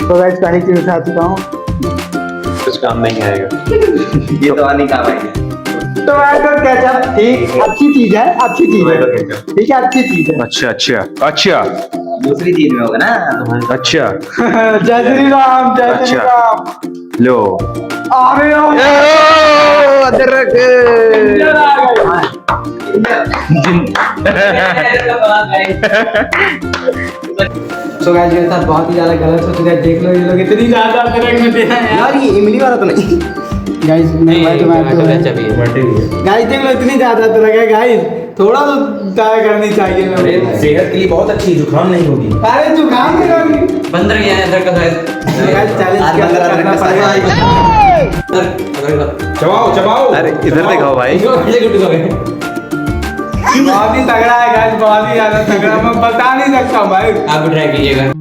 तो गाइस पहली चीज उठा चुका हूँ। कुछ काम नहीं आएगा। ये तो आने काम आएगा। टोमेटो केचप ठीक अच्छी चीज है, अच्छी चीज है, टोमेटो केचप। ठीक है, अच्छी चीज है। अच्छा अच्छा अच्छा दूसरी चीज में होगा ना। अच्छा जय श्री राम, जय श्री अच्छा। राम। लो अरे अदरक तो गाइस मेरे साथ बहुत ही ज्यादा गलत हो चुका है। देख लो ये लोग इतनी ज्यादा अदरक में दिया है यार ये इमली वाला तो नहीं। गाइस नहीं भाई टोमेटो है। टमाटर गाइस देख लो इतनी ज्यादा अदरक है गाइस, थोड़ा तो ट्राई करनी चाहिए मेरे। सेहत के लिए बहुत अच्छी, जुकाम नहीं होगी। अरे जुकाम की होगी। बंदर गया है अदरक का गाइस चैलेंज आज बंदर करना अदरक का पड़ेगा। चबाओ चबाओ। अरे इधर दिखाओ भाई। बहुत ही तगड़ा है गाइस, बहुत ही ज्यादा तगड़ा, मैं बता नहीं सकता भाई। आप भी ट्राई कीजिएगा।